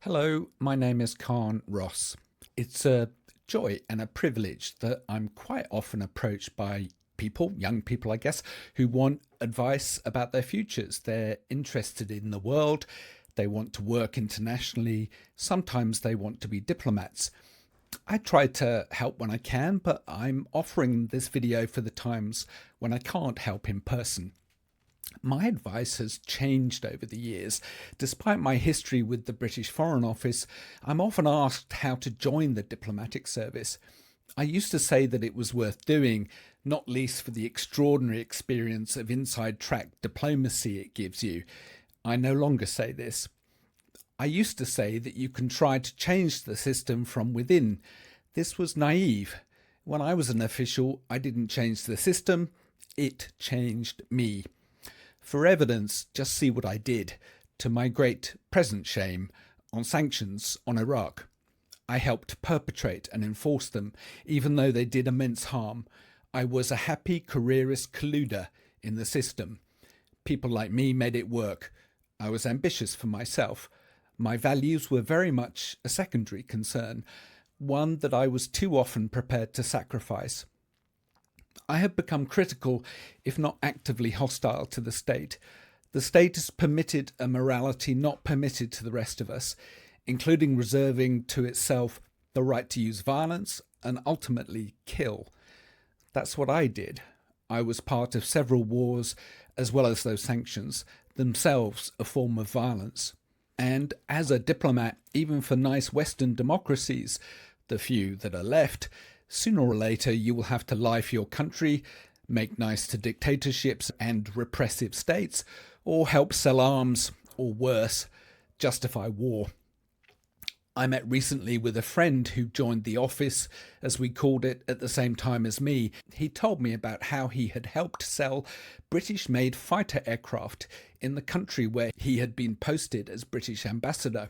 Hello, my name is Carne Ross. It's a joy and a privilege that I'm quite often approached by people, young people, I guess, who want advice about their futures. They're interested in the world, they want to work internationally, sometimes they want to be diplomats. I try to help when I can, but I'm offering this video for the times when I can't help in person. My advice has changed over the years. Despite my history with the British Foreign Office, I'm often asked how to join the diplomatic service. I used to say that it was worth doing, not least for the extraordinary experience of inside track diplomacy it gives you. I no longer say this. I used to say that you can try to change the system from within. This was naive. When I was an official, I didn't change the system, it changed me. For evidence, just see what I did, to my great present shame, on sanctions on Iraq. I helped perpetrate and enforce them, even though they did immense harm. I was a happy careerist colluder in the system. People like me made it work. I was ambitious for myself. My values were very much a secondary concern, one that I was too often prepared to sacrifice. I have become critical, if not actively hostile, to the state. The state has permitted a morality not permitted to the rest of us, including reserving to itself the right to use violence and ultimately kill. That's what I did. I was part of several wars, as well as those sanctions, themselves a form of violence. And as a diplomat, even for nice Western democracies, the few that are left, sooner or later you will have to lie for your country, make nice to dictatorships and repressive states, or help sell arms, or worse, justify war. I met recently with a friend who joined the office, as we called it, at the same time as me. He told me about how he had helped sell British-made fighter aircraft in the country where he had been posted as British ambassador,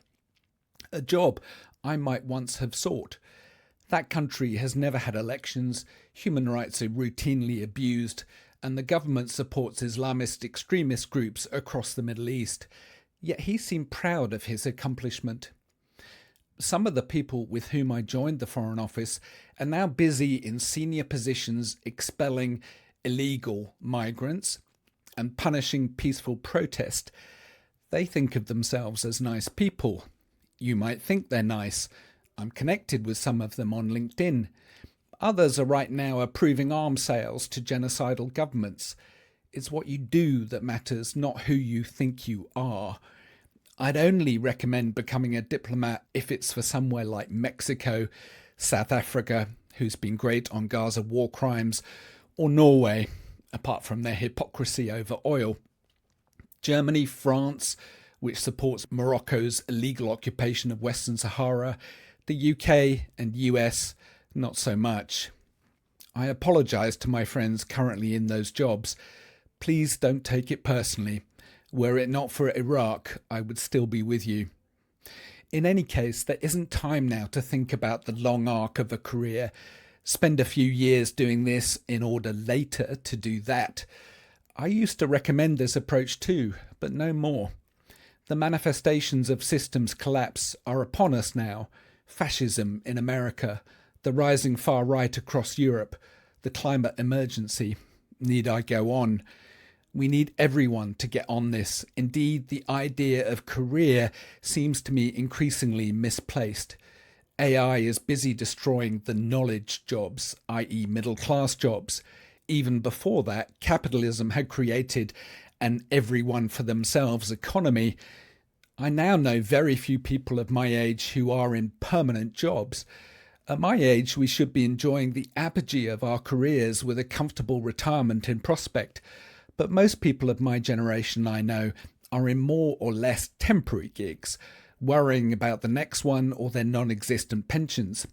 a job I might once have sought. That country has never had elections, human rights are routinely abused, and the government supports Islamist extremist groups across the Middle East. Yet he seemed proud of his accomplishment. Some of the people with whom I joined the Foreign Office are now busy in senior positions expelling illegal migrants and punishing peaceful protest. They think of themselves as nice people. You might think they're nice. I'm connected with some of them on LinkedIn. Others are right now approving arms sales to genocidal governments. It's what you do that matters, not who you think you are. I'd only recommend becoming a diplomat if it's for somewhere like Mexico, South Africa, who's been great on Gaza war crimes, or Norway, apart from their hypocrisy over oil. Germany, France, which supports Morocco's illegal occupation of Western Sahara, the UK and US, not so much. I apologise to my friends currently in those jobs. Please don't take it personally. Were it not for Iraq, I would still be with you. In any case, there isn't time now to think about the long arc of a career. Spend a few years doing this in order later to do that. I used to recommend this approach too, but no more. The manifestations of systems collapse are upon us now. Fascism in America, the rising far right across Europe, the climate emergency. Need I go on? We need everyone to get on this. Indeed, the idea of career seems to me increasingly misplaced. AI is busy destroying the knowledge jobs, i.e. middle-class jobs. Even before that, capitalism had created an everyone for themselves economy. I now know very few people of my age who are in permanent jobs. At my age, we should be enjoying the apogee of our careers with a comfortable retirement in prospect. But most people of my generation I know are in more or less temporary gigs, worrying about the next one or their non-existent pensions.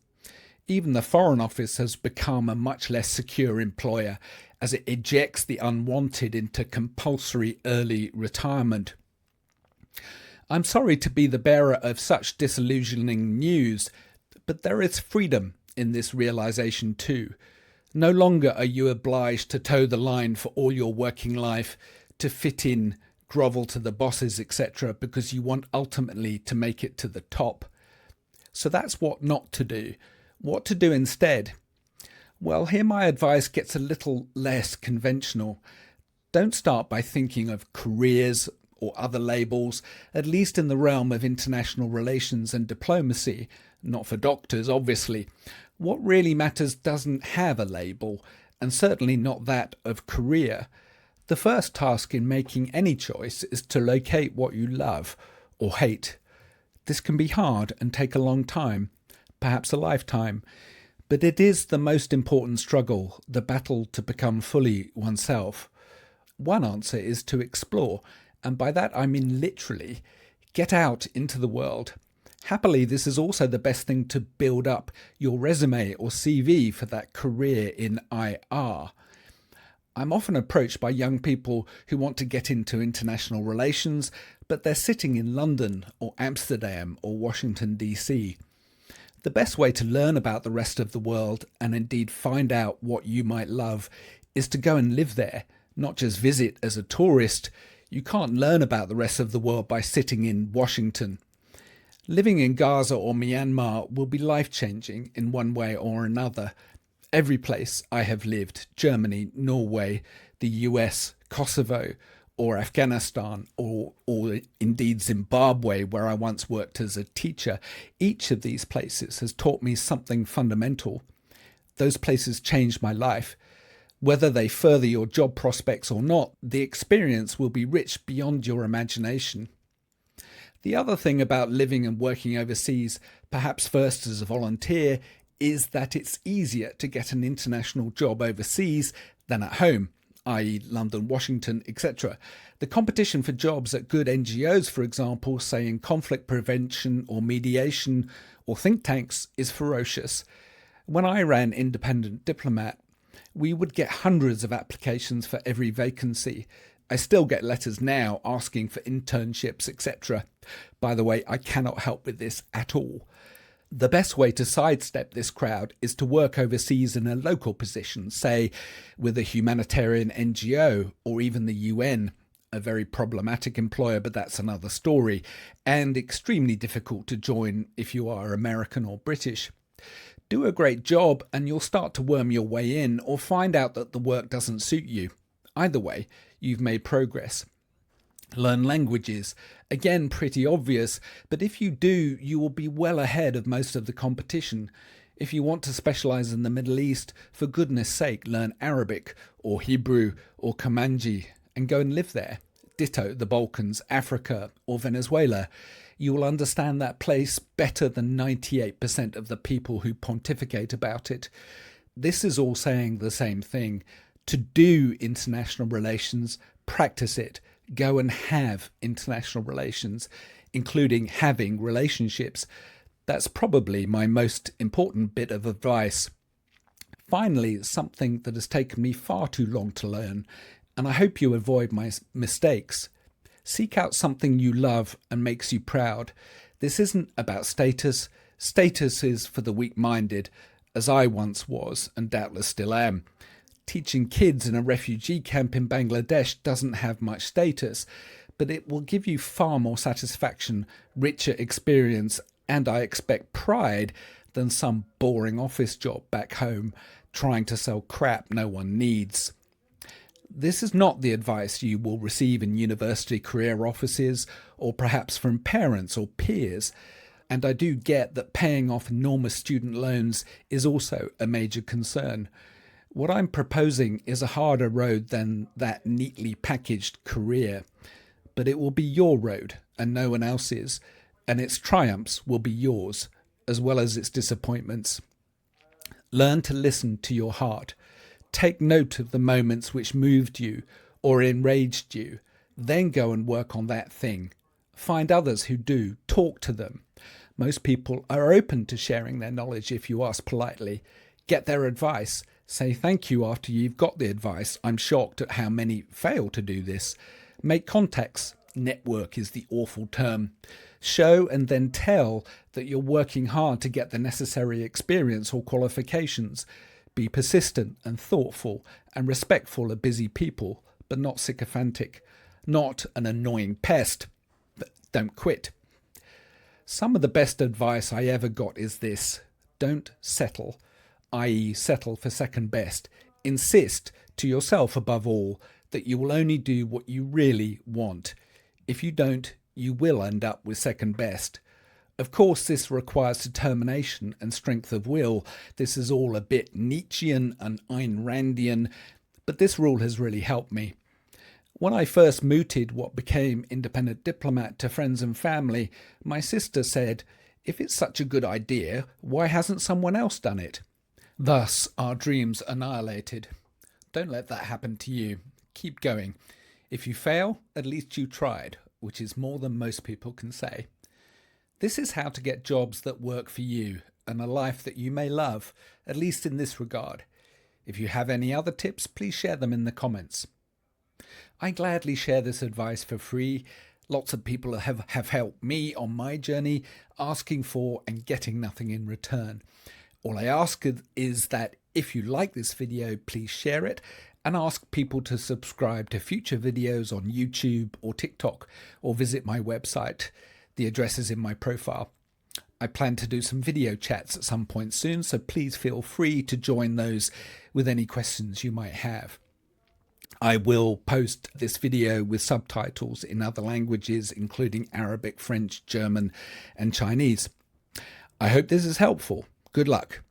Even the Foreign Office has become a much less secure employer as it ejects the unwanted into compulsory early retirement. I'm sorry to be the bearer of such disillusioning news, but there is freedom in this realization too. No longer are you obliged to toe the line for all your working life, to fit in, grovel to the bosses, etc., because you want ultimately to make it to the top. So that's what not to do. What to do instead? Well, here my advice gets a little less conventional. Don't start by thinking of careers or other labels, at least in the realm of international relations and diplomacy, not for doctors, obviously. What really matters doesn't have a label, and certainly not that of career. The first task in making any choice is to locate what you love or hate. This can be hard and take a long time, perhaps a lifetime, but it is the most important struggle, the battle to become fully oneself. One answer is to explore, and by that I mean literally, get out into the world. Happily, this is also the best thing to build up your resume or CV for that career in IR. I'm often approached by young people who want to get into international relations, but they're sitting in London or Amsterdam or Washington, DC. The best way to learn about the rest of the world, and indeed find out what you might love, is to go and live there, not just visit as a tourist. You can't learn about the rest of the world by sitting in Washington. Living in Gaza or Myanmar will be life-changing in one way or another. Every place I have lived, Germany, Norway, the US, Kosovo, or Afghanistan, or indeed Zimbabwe, where I once worked as a teacher, each of these places has taught me something fundamental. Those places changed my life. Whether they further your job prospects or not, the experience will be rich beyond your imagination. The other thing about living and working overseas, perhaps first as a volunteer, is that it's easier to get an international job overseas than at home, i.e. London, Washington, etc. The competition for jobs at good NGOs, for example, say in conflict prevention or mediation or think tanks, is ferocious. When I ran Independent Diplomat, we would get hundreds of applications for every vacancy. I still get letters now asking for internships, etc. By the way, I cannot help with this at all. The best way to sidestep this crowd is to work overseas in a local position, say with a humanitarian NGO or even the UN, a very problematic employer, but that's another story, and extremely difficult to join if you are American or British. Do a great job and you'll start to worm your way in, or find out that the work doesn't suit you. Either way, you've made progress. Learn languages. Again, pretty obvious, but if you do, you will be well ahead of most of the competition. If you want to specialize in the Middle East, for goodness sake, learn Arabic or Hebrew or Comanche and go and live there. Ditto the Balkans, Africa or Venezuela. You will understand that place better than 98% of the people who pontificate about it. This is all saying the same thing. To do international relations, practice it. Go and have international relations, including having relationships. That's probably my most important bit of advice. Finally, something that has taken me far too long to learn, and I hope you avoid my mistakes. Seek out something you love and makes you proud. This isn't about status. Status is for the weak-minded, as I once was and doubtless still am. Teaching kids in a refugee camp in Bangladesh doesn't have much status, but it will give you far more satisfaction, richer experience, and I expect pride than some boring office job back home trying to sell crap no one needs. This is not the advice you will receive in university career offices or perhaps from parents or peers, and I do get that paying off enormous student loans is also a major concern. What I'm proposing is a harder road than that neatly packaged career, but it will be your road and no one else's, and its triumphs will be yours, as well as its disappointments. Learn to listen to your heart. Take note of the moments which moved you or enraged you. Then go and work on that thing. Find others who do. Talk to them. Most people are open to sharing their knowledge if you ask politely. Get their advice. Say thank you after you've got the advice. I'm shocked at how many fail to do this. Make contacts. Network is the awful term. Show and then tell that you're working hard to get the necessary experience or qualifications. Be persistent and thoughtful and respectful of busy people, but not sycophantic. not an annoying pest. But don't quit. Some of the best advice I ever got is this: don't settle, i.e. settle for second best. Insist to yourself above all that you will only do what you really want. If you don't, you will end up with second best. Of course, this requires determination and strength of will. This is all a bit Nietzschean and Ayn Randian, but this rule has really helped me. When I first mooted what became Independent Diplomat to friends and family, my sister said, "If it's such a good idea, why hasn't someone else done it?" Thus, our dreams annihilated. Don't let that happen to you. Keep going. If you fail, at least you tried, which is more than most people can say. This is how to get jobs that work for you and a life that you may love, at least in this regard. If you have any other tips, please share them in the comments. I gladly share this advice for free. Lots of people have helped me on my journey, asking for and getting nothing in return. All I ask is that if you like this video, please share it and ask people to subscribe to future videos on YouTube or TikTok, or visit my website. The address is in my profile. I plan to do some video chats at some point soon, so please feel free to join those with any questions you might have. I will post this video with subtitles in other languages, including Arabic, French, German, and Chinese. I hope this is helpful. Good luck.